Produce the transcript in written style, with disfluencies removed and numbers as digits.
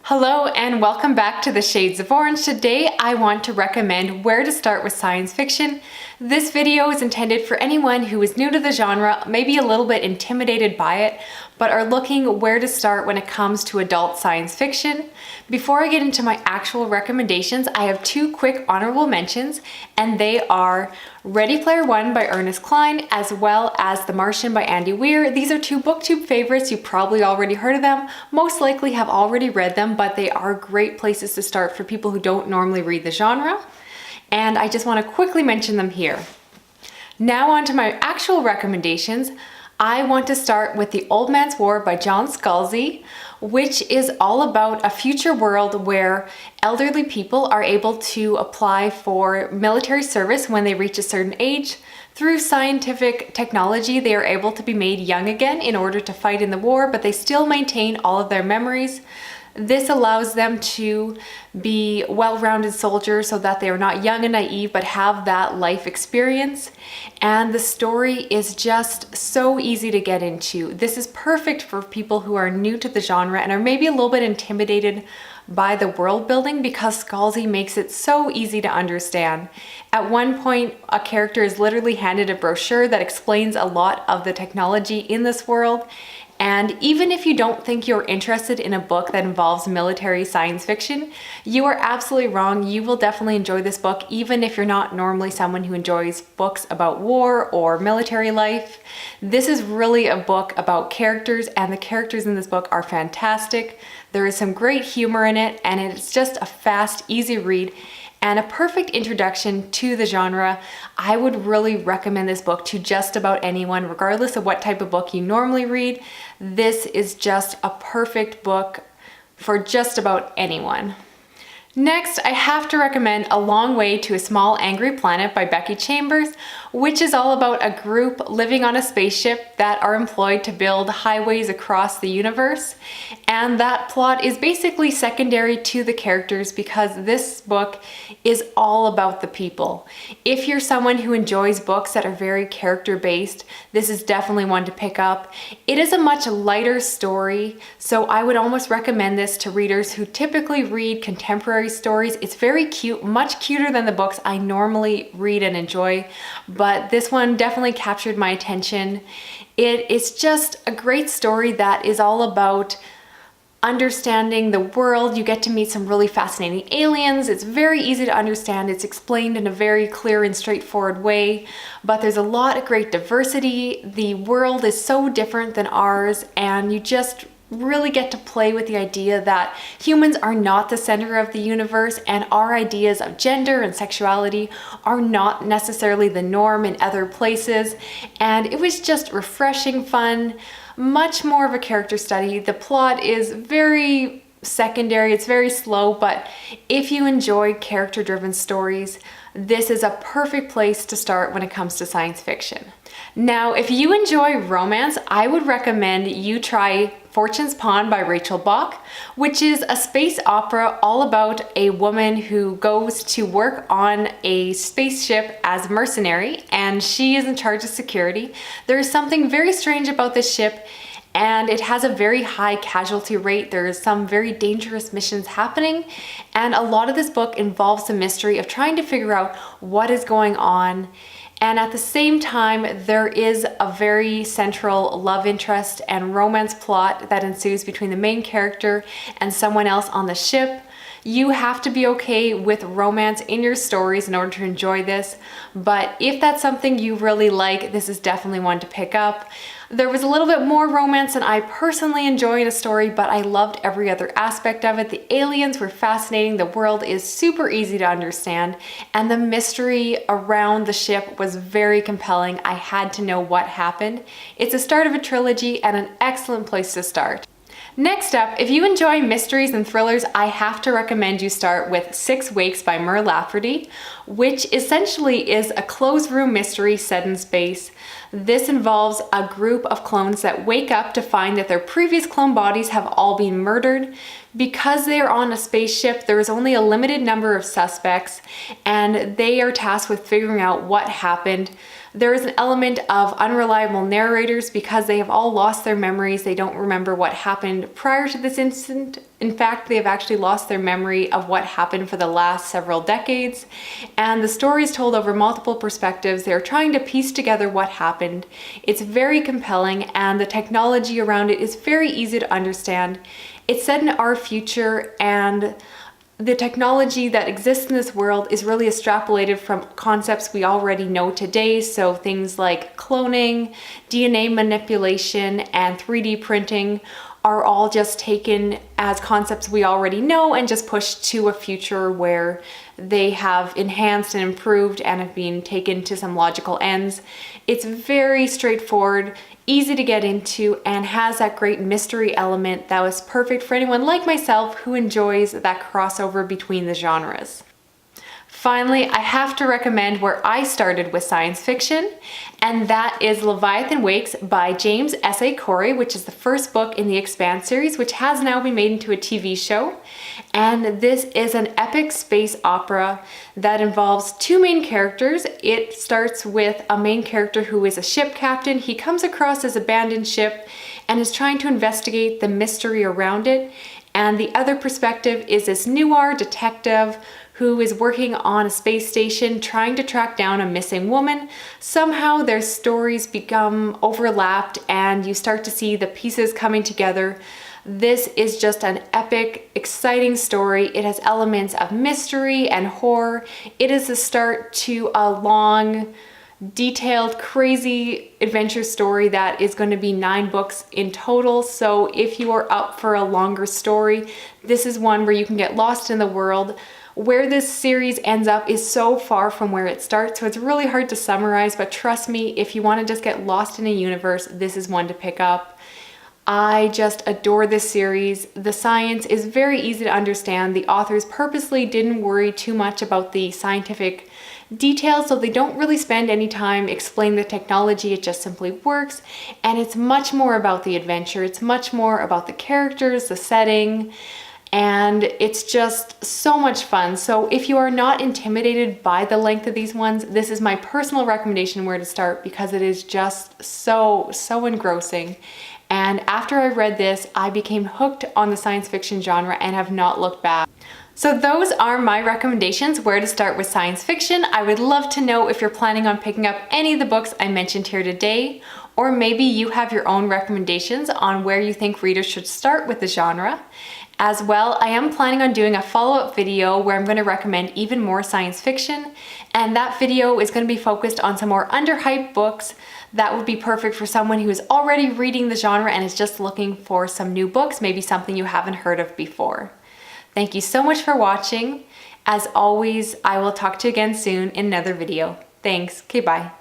Hello and welcome back to the Shades of Orange. Today I want to recommend where to start with science fiction. This video is intended for anyone who is new to the genre, maybe a little bit intimidated by it, but are looking where to start when it comes to adult science fiction. Before I get into my actual recommendations, I have two quick honorable mentions, and they are Ready Player One by Ernest Cline, as well as The Martian by Andy Weir. These are two booktube favorites. You probably already heard of them, most likely have already read them, but they are great places to start for people who don't normally read the genre. And I just want to quickly mention them here. Now on to my actual recommendations. I want to start with The Old Man's War by John Scalzi, which is all about a future world where elderly people are able to apply for military service when they reach a certain age. Through scientific technology, they are able to be made young again in order to fight in the war, but they still maintain all of their memories. This allows them to be well-rounded soldiers so that they are not young and naive, but have that life experience. And the story is just so easy to get into. This is perfect for people who are new to the genre and are maybe a little bit intimidated by the world building, because Scalzi makes it so easy to understand. At one point, a character is literally handed a brochure that explains a lot of the technology in this world. And even if you don't think you're interested in a book that involves military science fiction, you are absolutely wrong. You will definitely enjoy this book, even if you're not normally someone who enjoys books about war or military life. This is really a book about characters, and the characters in this book are fantastic. There is some great humor in it, and it's just a fast, easy read and a perfect introduction to the genre. I would really recommend this book to just about anyone, regardless of what type of book you normally read. This is just a perfect book for just about anyone. Next, I have to recommend A Long Way to a Small Angry Planet by Becky Chambers, which is all about a group living on a spaceship that are employed to build highways across the universe. And that plot is basically secondary to the characters because this book is all about the people. If you're someone who enjoys books that are very character-based, this is definitely one to pick up. It is a much lighter story, so I would almost recommend this to readers who typically read contemporary stories. It's very cute, much cuter than the books I normally read and enjoy, but this one definitely captured my attention. It is just a great story that is all about understanding the world. You get to meet some really fascinating aliens. It's very easy to understand. It's explained in a very clear and straightforward way, but there's a lot of great diversity. The world is so different than ours, and you just really get to play with the idea that humans are not the center of the universe, and our ideas of gender and sexuality are not necessarily the norm in other places. And it was just refreshing, fun, much more of a character study. The plot is very secondary, it's very slow, but if you enjoy character-driven stories, this is a perfect place to start when it comes to science fiction. Now, if you enjoy romance, I would recommend you try Fortune's Pawn by Rachel Bach, which is a space opera all about a woman who goes to work on a spaceship as a mercenary, and she is in charge of security. There is something very strange about this ship, and it has a very high casualty rate. There is some very dangerous missions happening, and a lot of this book involves the mystery of trying to figure out what is going on. And at the same time, there is a very central love interest and romance plot that ensues between the main character and someone else on the ship. You have to be okay with romance in your stories in order to enjoy this, but if that's something you really like, this is definitely one to pick up. There was a little bit more romance than I personally enjoy in a story, but I loved every other aspect of it. The aliens were fascinating, the world is super easy to understand, and the mystery around the ship was very compelling. I had to know what happened. It's the start of a trilogy and an excellent place to start. Next up, if you enjoy mysteries and thrillers, I have to recommend you start with Six Wakes by Mur Lafferty, which essentially is a closed room mystery set in space. This involves a group of clones that wake up to find that their previous clone bodies have all been murdered. Because they are on a spaceship, there is only a limited number of suspects, and they are tasked with figuring out what happened. There is an element of unreliable narrators because they have all lost their memories. They don't remember what happened prior to this incident. In fact, they have actually lost their memory of what happened for the last several decades. And the story is told over multiple perspectives. They're trying to piece together what happened. It's very compelling, and the technology around it is very easy to understand. It's set in our future, and the technology that exists in this world is really extrapolated from concepts we already know today. So things like cloning, DNA manipulation, and 3D printing are all just taken as concepts we already know and just pushed to a future where they have enhanced and improved and have been taken to some logical ends. It's very straightforward, easy to get into, and has that great mystery element that was perfect for anyone like myself who enjoys that crossover between the genres. Finally, I have to recommend where I started with science fiction, and that is Leviathan Wakes by James S.A. Corey, which is the first book in the Expanse series, which has now been made into a TV show. And this is an epic space opera that involves two main characters. It starts with a main character who is a ship captain. He comes across this abandoned ship and is trying to investigate the mystery around it. And the other perspective is this noir detective who is working on a space station trying to track down a missing woman. Somehow their stories become overlapped and you start to see the pieces coming together. This is just an epic, exciting story. It has elements of mystery and horror. It is the start to a long, detailed, crazy adventure story that is going to be 9 books in total. So if you are up for a longer story, this is one where you can get lost in the world. Where this series ends up is so far from where it starts, so it's really hard to summarize, but trust me, if you want to just get lost in a universe, this is one to pick up. I just adore this series. The science is very easy to understand. The authors purposely didn't worry too much about the scientific details, so they don't really spend any time explaining the technology. It just simply works, and it's much more about the adventure. It's much more about the characters, the setting, and it's just so much fun. So if you are not intimidated by the length of these ones, this is my personal recommendation where to start because it is just so engrossing. And after I read this, I became hooked on the science fiction genre and have not looked back. So those are my recommendations where to start with science fiction. I would love to know if you're planning on picking up any of the books I mentioned here today, or maybe you have your own recommendations on where you think readers should start with the genre. As well, I am planning on doing a follow-up video where I'm going to recommend even more science fiction, and that video is going to be focused on some more underhyped books that would be perfect for someone who is already reading the genre and is just looking for some new books, maybe something you haven't heard of before. Thank you so much for watching. As always, I will talk to you again soon in another video. Thanks. Okay, bye.